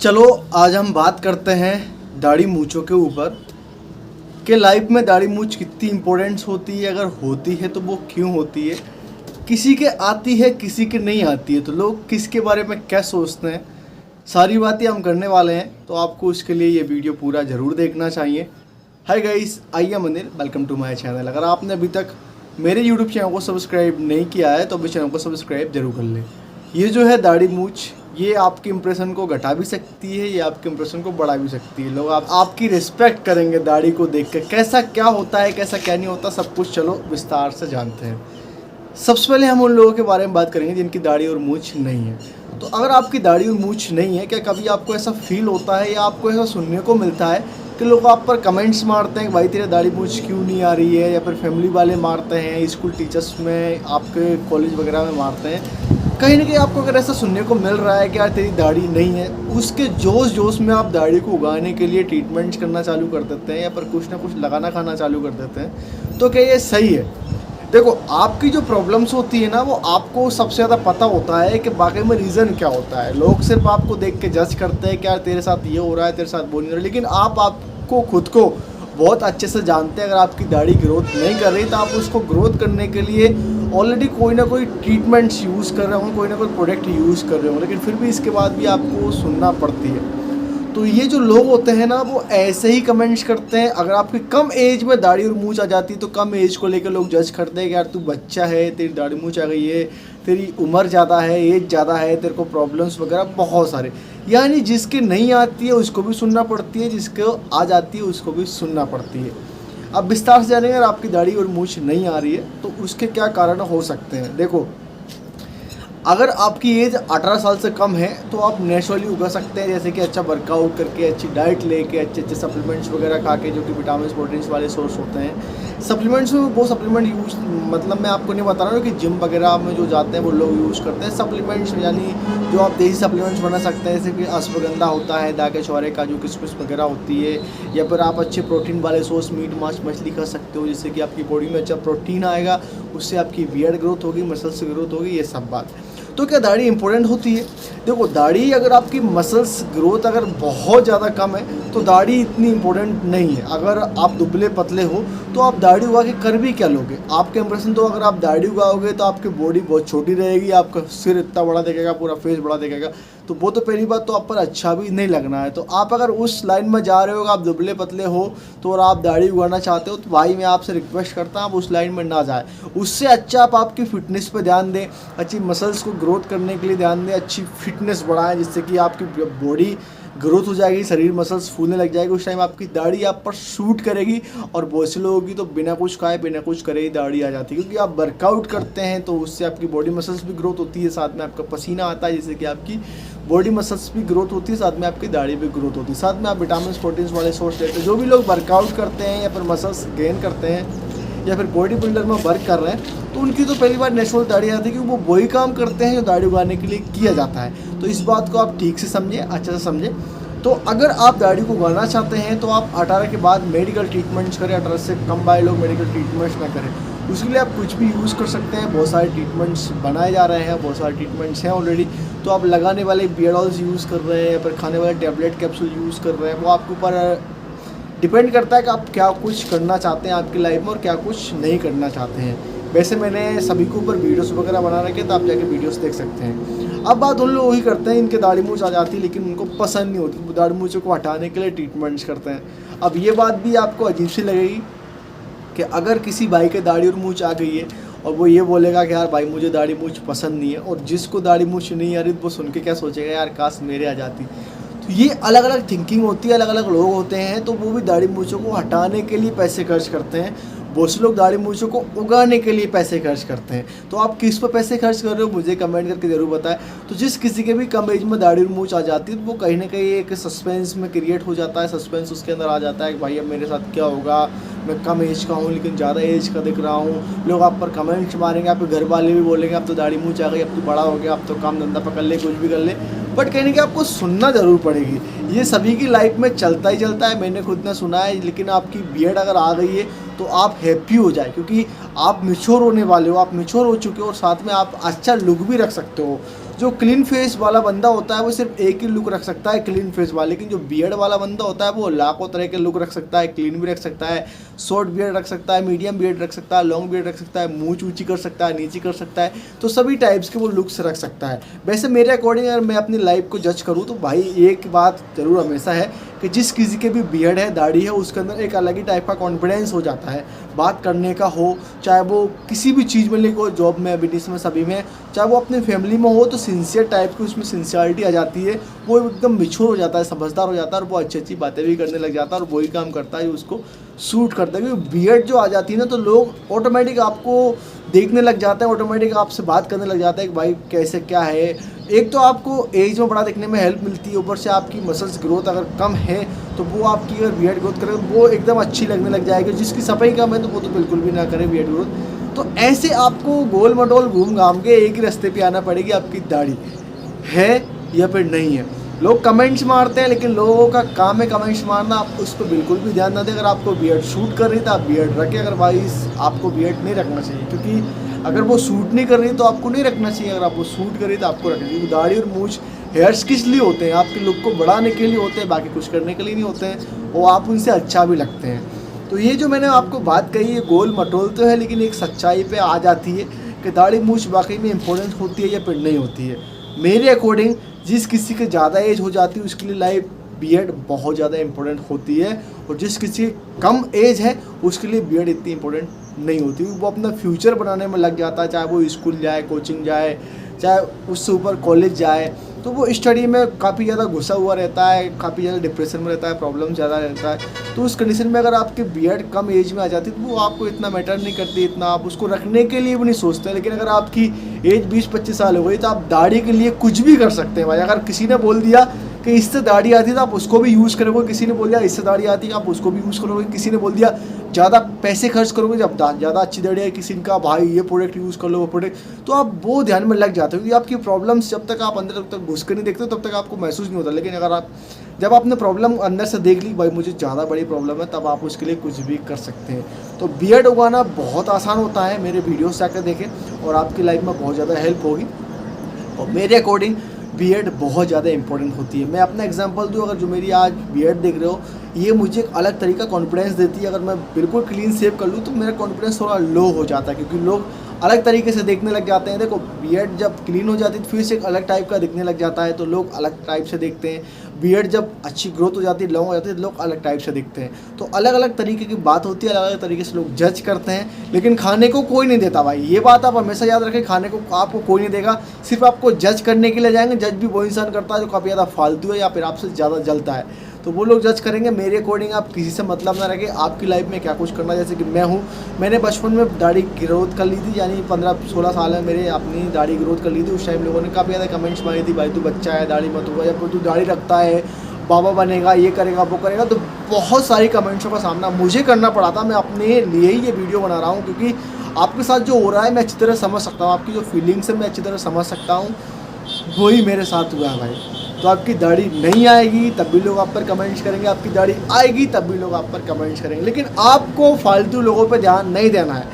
चलो आज हम बात करते हैं दाढ़ी मूंछों के ऊपर कि लाइफ में दाढ़ी मूंछ कितनी इम्पोर्टेंस होती है, अगर होती है तो वो क्यों होती है। किसी के आती है किसी के नहीं आती है, तो लोग किसके बारे में क्या सोचते हैं, सारी बातें हम करने वाले हैं। तो आपको उसके लिए ये वीडियो पूरा ज़रूर देखना चाहिए। Hi guys, I am Anil, welcome to my channel. अगर आपने अभी तक मेरे यूट्यूब चैनल को सब्सक्राइब नहीं किया है तो अभी चैनल को सब्सक्राइब जरूर कर लें। ये जो है दाढ़ी मूंछ, ये आपके इंप्रेशन को घटा भी सकती है, ये आपके इंप्रेशन को बढ़ा भी सकती है। लोग आपकी रिस्पेक्ट करेंगे दाढ़ी को देख कर। कैसा क्या होता है, कैसा क्या नहीं होता, सब कुछ चलो विस्तार से जानते हैं। सबसे पहले हम उन लोगों के बारे में बात करेंगे जिनकी दाढ़ी और मूंछ नहीं है। तो अगर आपकी दाढ़ी और मूंछ नहीं है, क्या कभी आपको ऐसा फील होता है या आपको ऐसा सुनने को मिलता है कि लोग आप पर कमेंट्स मारते हैं कि भाई तेरे दाढ़ी मूंछ क्यों नहीं आ रही है, या फिर फैमिली वाले मारते हैं, स्कूल टीचर्स में, आपके कॉलेज वगैरह में मारते हैं। कहीं ना कहीं आपको अगर ऐसा सुनने को मिल रहा है कि यार तेरी दाढ़ी नहीं है, उसके जोश जोश में आप दाढ़ी को उगाने के लिए ट्रीटमेंट्स करना चालू कर देते हैं या फिर कुछ ना कुछ लगाना खाना चालू कर देते हैं, तो क्या ये सही है? देखो, आपकी जो प्रॉब्लम्स होती है ना, वो आपको सबसे ज़्यादा पता होता है कि वाकई में रीज़न क्या होता है। लोग सिर्फ आपको देख के जज करते हैं कि यार तेरे साथ ये हो रहा है, तेरे साथ वो नहीं हो रहा है, लेकिन आपको खुद को बहुत अच्छे से जानते हैं। अगर आपकी दाढ़ी ग्रोथ नहीं कर रही तो आप उसको ग्रोथ करने के लिए ऑलरेडी कोई ना कोई ट्रीटमेंट्स यूज़ कर रहे होंगे, कोई ना कोई प्रोडक्ट यूज़ कर रहे होंगे, लेकिन फिर भी इसके बाद भी आपको सुनना पड़ती है। तो ये जो लोग होते हैं ना, वो ऐसे ही कमेंट्स करते हैं। अगर आपकी कम एज में दाढ़ी और मूंछ आ जाती है तो कम एज को लेकर लोग जज करते हैं कि यार तू बच्चा है, तेरी दाढ़ी मूंछ आ गई है, तेरी उम्र ज़्यादा है, एज ज़्यादा है, तेरे को प्रॉब्लम्स वगैरह बहुत सारे। यानी जिसके नहीं आती है उसको भी सुनना पड़ती है, जिसको आ जाती है उसको भी सुनना पड़ती है। अब विस्तार से जानेंगे, अगर आपकी दाढ़ी और मूंछ नहीं आ रही है तो उसके क्या कारण हो सकते हैं। देखो, अगर आपकी एज 18 साल से कम है तो आप नेचुरली उगा सकते हैं, जैसे कि अच्छा वर्कआउट करके, अच्छी डाइट लेके, अच्छे अच्छे सप्लीमेंट्स वगैरह खा के, जो कि विटामिन प्रोटीन्स वाले सोर्स होते हैं। सप्लीमेंट्स में वो सप्लीमेंट यूज़, मतलब मैं आपको नहीं बता रहा हूँ कि जिम वगैरह में जो जाते हैं वो लोग यूज़ करते हैं सप्लीमेंट्स, यानी जो आप देसी सप्लीमेंट्स बना सकते हैं, जैसे कि अश्वगंधा होता है, दाके चौरे, काजू किशमिश वगैरह होती है, या फिर आप अच्छे प्रोटीन वाले सोर्स मीट मांस मछली खा सकते हो, जिससे कि आपकी बॉडी में अच्छा प्रोटीन आएगा, उससे आपकी बियर्ड ग्रोथ होगी, मसल्स ग्रोथ होगी, ये सब बात। तो क्या दाढ़ी इंपॉर्टेंट होती है? देखो, दाढ़ी अगर आपकी मसल्स ग्रोथ अगर बहुत ज़्यादा कम है तो दाढ़ी इतनी इंपॉर्टेंट नहीं है। अगर आप दुबले पतले हो तो आप दाढ़ी उगा के कर भी क्या लोगे? आपके इंप्रेशन तो, अगर आप दाढ़ी उगाओगे तो आपकी बॉडी बहुत छोटी रहेगी, आपका सिर इतना बड़ा दिखेगा, पूरा फेस बड़ा दिखेगा, तो वो तो पहली बात तो आप पर अच्छा भी नहीं लगना है। तो आप अगर उस लाइन में जा रहे हो, आप दुबले पतले हो तो, और आप दाढ़ी उगाना चाहते हो, तो भाई मैं आपसे रिक्वेस्ट करता हूँ आप उस लाइन में ना जाए। उससे अच्छा आप आपकी फ़िटनेस पे ध्यान दें, अच्छी मसल्स को ग्रोथ करने के लिए ध्यान दें, अच्छी फिटनेस बढ़ाएं, जिससे कि आपकी बॉडी ग्रोथ हो जाएगी, शरीर मसल्स फूलने लग जाएगी। उस टाइम आपकी दाढ़ी आप पर शूट करेगी। और बहुत से लोगों की तो बिना कुछ खाए बिना कुछ करे ही दाढ़ी आ जाती है, क्योंकि आप वर्कआउट करते हैं तो उससे आपकी बॉडी मसल्स भी ग्रोथ होती है, साथ में आपका पसीना आता है, जिससे कि आपकी बॉडी मसल्स भी ग्रोथ होती है, साथ में आपकी दाढ़ी भी ग्रोथ होती है, साथ में आप विटामिन प्रोटीन्स वाले सोर्स लेते हैं। जो भी लोग वर्कआउट करते हैं या फिर मसल्स गेन करते हैं या फिर बॉडी बिल्डर में वर्क कर रहे हैं, तो उनकी तो पहली बार नेचुरल दाढ़ी आती है, क्योंकि वो वही काम करते हैं जो दाढ़ी उगाने के लिए किया जाता है। तो इस बात को आप ठीक से समझें, अच्छे से समझें। तो अगर आप दाढ़ी को उगाना चाहते हैं तो आप 18 के बाद मेडिकल ट्रीटमेंट्स करें। 18 से कम वाले लोग मेडिकल ट्रीटमेंट्स ना करें। उसके लिए आप कुछ भी यूज़ कर सकते हैं। बहुत सारे ट्रीटमेंट्स बनाए जा रहे हैं, बहुत सारे ट्रीटमेंट्स हैं ऑलरेडी। तो आप लगाने वाले बियर्ड ऑयल्स यूज़ कर रहे हैं या फिर खाने वाले टैबलेट कैप्सूल यूज़ कर रहे हैं, वो आपके ऊपर डिपेंड करता है कि आप क्या कुछ करना चाहते हैं आपकी लाइफ में और क्या कुछ नहीं करना चाहते हैं। वैसे मैंने सभी के ऊपर वीडियोस वगैरह बना रखे, तो आप जाके वीडियोस देख सकते हैं। अब बात उन लोग वही करते हैं इनके दाढ़ी मूंछ आ जाती है लेकिन उनको पसंद नहीं होती, वो दाढ़ी मूंछों को हटाने के लिए ट्रीटमेंट्स करते हैं। अब ये बात भी आपको अजीब सी लगेगी कि अगर किसी भाई के दाढ़ी और मूंछ आ गई है और वो ये बोलेगा कि यार भाई मुझे दाढ़ी मूंछ पसंद नहीं है, और जिसको दाढ़ी मूंछ नहीं आ रही वो सुन के क्या सोचेगा, यार काश मेरे आ जाती। तो ये अलग अलग थिंकिंग होती है, अलग अलग लोग होते हैं। तो वो भी दाढ़ी मूंछों को हटाने के लिए पैसे खर्च करते हैं, बहुत से लोग दाढ़ी मूंछों को उगाने के लिए पैसे खर्च करते हैं। तो आप किस पर पैसे खर्च कर रहे हो मुझे कमेंट करके ज़रूर बताएं। तो जिस किसी के भी कम एज में दाढ़ी और मूंछ आ जाती है तो वो कहीं ना कहीं एक सस्पेंस में क्रिएट हो जाता है, सस्पेंस उसके अंदर आ जाता है कि भाई अब मेरे साथ क्या होगा, मैं कम एज का हूँ लेकिन ज़्यादा एज का दिख रहा हूँ, लोग आप पर कमेंट्स मारेंगे, आपके घर वाले भी बोलेंगे अब तो दाढ़ी मूंछ आ गई, अब तो बड़ा हो गया, अब तो काम धंधा पकड़ ले, कुछ भी कर ले। बट कहने की आपको सुनना ज़रूर पड़ेगी। ये सभी की लाइफ में चलता ही चलता है, मैंने खुद ने सुना है। लेकिन आपकी बियर्ड अगर आ गई है तो आप हैप्पी हो जाए, क्योंकि आप मैच्योर होने वाले हो, आप मैच्योर हो चुके हो और साथ में आप अच्छा लुक भी रख सकते हो। जो क्लीन फेस वाला बंदा होता है वो सिर्फ एक ही लुक रख सकता है क्लीन फेस वाला, लेकिन जो बियर्ड वाला बंदा होता है वो लाखों तरह के लुक रख सकता है, क्लीन भी रख सकता है, शॉर्ट बियर्ड रख सकता है, मीडियम बियर्ड रख सकता है, लॉन्ग बियर्ड रख सकता है, मूंछ ऊंची कर सकता है, नीची कर सकता है, तो सभी टाइप्स के वो लुक्स रख सकता है। वैसे मेरे अकॉर्डिंग अगर मैं अपनी लाइफ को जज करूँ तो भाई एक बात ज़रूर हमेशा है कि जिस किसी के भी बियर्ड है, दाढ़ी है, उसके अंदर एक अलग ही टाइप का कॉन्फिडेंस हो जाता है बात करने का हो, चाहे वो किसी भी चीज़ में लिखो, जॉब में, बिजनेस में, सभी में, चाहे वो अपनी फैमिली में हो तो सिंसियर टाइप की उसमें सिंसियरिटी आ जाती है, वो एकदम मैच्योर हो जाता है, समझदार हो जाता है और वो अच्छी अच्छी बातें भी करने लग जाता है और वही काम करता है जो उसको सूट करता है। क्योंकि बियर्ड जो आ जाती है ना तो लोग ऑटोमेटिक आपको देखने लग जाते हैं, ऑटोमेटिक आपसे बात करने लग जाता है कि भाई कैसे क्या है। एक तो आपको एज में बड़ा दिखने में हेल्प मिलती है, ऊपर से आपकी मसल्स ग्रोथ अगर कम है तो वो आपकी अगर बियर्ड ग्रोथ करे वो एकदम अच्छी लगने लग जाएगी। जिसकी सफाई कम है तो वो तो बिल्कुल भी ना करे बियर्ड ग्रोथ। तो ऐसे आपको गोल मटोल घूम घाम के एक ही रास्ते पे आना पड़ेगी, आपकी दाढ़ी है या फिर नहीं है। लोग कमेंट्स मारते हैं लेकिन लोगों का काम है कमेंट्स मारना, आप उस पर बिल्कुल भी ध्यान ना दें। अगर आपको बियर्ड शूट कर रही है तो आप बियर्ड रखें, अदरवाइज आपको बियर्ड नहीं रखना चाहिए, क्योंकि अगर वो सूट नहीं कर रही तो आपको नहीं रखना चाहिए, अगर आप वो सूट कर रही तो आपको रखना चाहिए। दाढ़ी और मूछ हेयर्स किस लिए होते हैं? आपके लुक को बढ़ाने के लिए होते हैं, बाकी कुछ करने के लिए नहीं होते हैं, और आप उनसे अच्छा भी लगते हैं। तो ये जो मैंने आपको बात कही ये गोल मटोल तो है, लेकिन एक सच्चाई पे आ जाती है कि दाढ़ी मूछ वाकई में इंपॉर्टेंट होती है या फिर नहीं होती है। मेरे अकॉर्डिंग जिस किसी के ज़्यादा एज हो जाती है उसके लिए लाइफ बियर्ड बहुत ज़्यादा इंपॉर्टेंट होती है, और जिस किसी की कम एज है उसके लिए बियर्ड इतनी इंपॉर्टेंट नहीं होती। वो अपना फ्यूचर बनाने में लग जाता है, चाहे वो स्कूल जाए, कोचिंग जाए, चाहे उससे ऊपर कॉलेज जाए, तो वो स्टडी में काफ़ी ज़्यादा घुसा हुआ रहता है, काफ़ी ज़्यादा डिप्रेशन में रहता है, प्रॉब्लम ज़्यादा रहता है। तो उस कंडीशन में अगर आपकी बियर्ड कम एज में आ जाती है तो वो आपको इतना मैटर नहीं करती, इतना आप उसको रखने के लिए भी नहीं सोचते। लेकिन अगर आपकी एज 20-25 साल हो गई तो आप दाढ़ी के लिए कुछ भी कर सकते हैं भाई। अगर किसी ने बोल दिया कि इससे दाढ़ी आती है तो आप उसको भी यूज़ करोगे, किसी ने बोल दिया इससे दाढ़ी आती है आप उसको भी यूज़ करोगे, किसी ने बोल दिया ज़्यादा पैसे खर्च करोगे जब ज़्यादा अच्छी दाढ़ी है, किसी का भाई ये प्रोडक्ट यूज़ कर लो वो प्रोडक्ट, तो आप वो ध्यान में लग जाते हो। क्योंकि आपकी प्रॉब्लम्स जब तक आप अंदर तक घुस कर नहीं देखते तब तक आपको महसूस नहीं होता। लेकिन अगर आप जब आपने प्रॉब्लम अंदर से देख ली भाई मुझे ज़्यादा बड़ी प्रॉब्लम है, तब आप उसके लिए कुछ भी कर सकते हैं। तो बियर्ड उगाना बहुत आसान होता है, मेरे वीडियोस जाकर देखें और आपकी लाइफ में बहुत ज़्यादा हेल्प होगी। और मेरे अकॉर्डिंग बियर्ड बहुत ज़्यादा इंपॉर्टेंट होती है। मैं अपना एग्जांपल दूँ, अगर जो मेरी आज बियर्ड देख रहे हो ये मुझे एक अलग तरीका कॉन्फिडेंस देती है। अगर मैं बिल्कुल क्लीन शेव कर लूँ तो मेरा कॉन्फिडेंस थोड़ा लो हो जाता है, क्योंकि लोग अलग तरीके से देखने लग जाते हैं। देखो बियर्ड जब क्लीन हो जाती है फिर से एक अलग टाइप का दिखने लग जाता है, तो लोग अलग टाइप से देखते हैं। बियर्ड जब अच्छी ग्रोथ हो जाती है, लॉन्ग हो जाती है, तो लोग अलग टाइप से दिखते हैं। तो अलग अलग तरीके की बात होती है, अलग अलग तरीके से लोग जज करते हैं, लेकिन खाने को कोई नहीं देता भाई। ये बात आप हमेशा याद रखें, खाने को आपको कोई नहीं देगा, सिर्फ आपको जज करने के लिए जाएंगे। जज भी वो इंसान करता है जो काफ़ी ज़्यादा फालतू है या फिर आपसे ज़्यादा जलता है, तो वो लोग जज करेंगे। मेरे अकॉर्डिंग आप किसी से मतलब ना रखें, आपकी लाइफ में क्या कुछ करना। जैसे कि मैं हूँ, मैंने बचपन में दाढ़ी ग्रोथ कर ली थी, यानी 15-16 साल में मेरे अपनी दाढ़ी ग्रोथ कर ली थी। उस टाइम लोगों ने काफ़ी ज़्यादा कमेंट्स मारी थी, भाई तू बच्चा है दाढ़ी मत होगा, जब तू दाढ़ी रखता है बाबा बनेगा, ये करेगा वो करेगा। तो बहुत सारी कमेंट्सों का सामना मुझे करना पड़ा था। मैं अपने लिए ही ये वीडियो बना रहा हूँ क्योंकि आपके साथ जो हो रहा है मैं अच्छी तरह समझ सकता हूँ, आपकी जो फीलिंग्स है मैं अच्छी तरह समझ सकता हूँ, वही मेरे साथ हुआ है भाई। तो आपकी दाढ़ी नहीं आएगी तब भी लोग आप पर कमेंट्स करेंगे, आपकी दाढ़ी आएगी तब भी लोग आप पर कमेंट्स करेंगे। लेकिन आपको फालतू लोगों पे ध्यान नहीं देना है,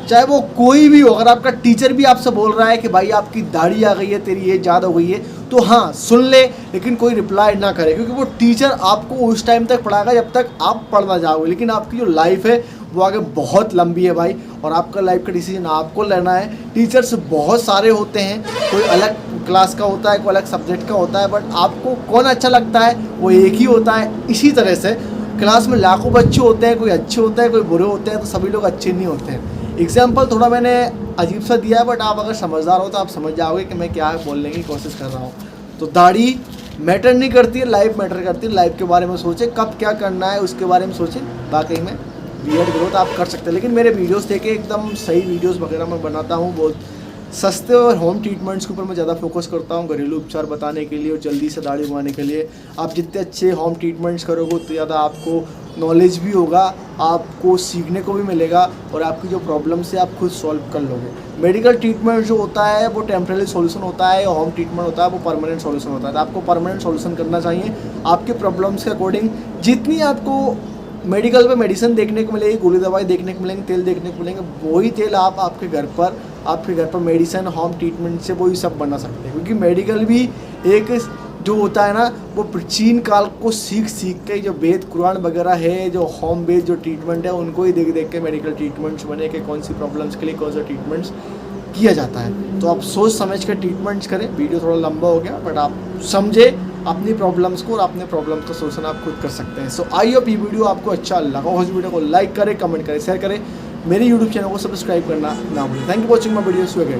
चाहे वो कोई भी हो। अगर आपका टीचर भी आपसे बोल रहा है कि भाई आपकी दाढ़ी आ गई है, तेरी एज ज़्यादा हो गई है, तो हाँ सुन ले, लेकिन कोई रिप्लाई ना करे, क्योंकि वो टीचर आपको उस टाइम तक पढ़ाएगा जब तक आप पढ़ना जाओगे। लेकिन आपकी जो लाइफ है वो आगे बहुत लंबी है भाई, और आपका लाइफ का डिसीजन आपको लेना है। टीचर्स बहुत सारे होते हैं, कोई अलग क्लास का होता है, कोई अलग सब्जेक्ट का होता है, बट आपको कौन अच्छा लगता है वो एक ही होता है। इसी तरह से क्लास में लाखों बच्चे होते हैं, कोई अच्छे होते हैं कोई बुरे होते हैं, तो सभी लोग अच्छे नहीं होते हैं। एग्जाम्पल थोड़ा मैंने अजीब सा दिया है, बट आप अगर समझदार हो तो आप समझ जाओगे कि मैं क्या बोलने की कोशिश कर रहा हूँ। तो दाढ़ी मैटर नहीं करती है, लाइफ मैटर करती है। लाइफ के बारे में सोचें, कब क्या करना है उसके बारे में सोचें। बाकी में बियर्ड ग्रोथ आप कर सकते हैं, लेकिन मेरे वीडियोस देखे एकदम सही वीडियोस वगैरह मैं बनाता हूँ, बहुत सस्ते और होम ट्रीटमेंट्स के ऊपर मैं ज़्यादा फोकस करता हूँ, घरेलू उपचार बताने के लिए और जल्दी से दाढ़ी उगाने के लिए। आप जितने अच्छे होम ट्रीटमेंट्स करोगे उतने ज़्यादा आपको नॉलेज भी होगा, आपको सीखने को भी मिलेगा, और आपकी जो प्रॉब्लम्स है आप खुद सॉल्व कर लोगे। मेडिकल ट्रीटमेंट जो होता है वो टेम्परेरी सॉल्यूशन होता है, और होम ट्रीटमेंट होता है वो परमानेंट सॉल्यूशन होता है। तो आपको परमानेंट सॉल्यूशन करना चाहिए आपके प्रॉब्लम्स के अकॉर्डिंग। जितनी आपको मेडिकल पे मेडिसिन देखने को मिलेगी, गोली दवाई देखने को मिलेंगे, तेल देखने को मिलेंगे, वही तेल आप आपके घर पर मेडिसिन होम ट्रीटमेंट से वही सब बना सकते हैं। क्योंकि मेडिकल भी एक जो होता है ना, वो प्राचीन काल को सीख के जो वेद कुरान वगैरह है, जो होम बेस्ड जो ट्रीटमेंट है, उनको ही देख के मेडिकल ट्रीटमेंट्स बने कि कौन सी प्रॉब्लम्स के लिए कौन सा ट्रीटमेंट्स किया जाता है। तो आप सोच समझ कर ट्रीटमेंट्स करें। वीडियो थोड़ा लंबा हो गया, बट आप समझे अपनी प्रॉब्लम्स को और अपने प्रॉब्लम्स का सोल्यूशन आप खुद कर सकते हैं। सो आई होप ये वीडियो आपको अच्छा लगा हो। इस वीडियो को लाइक करें, कमेंट करें, शेयर करें, मेरे यूट्यूब चैनल को सब्सक्राइब करना ना भूलें। Thank you watching my video.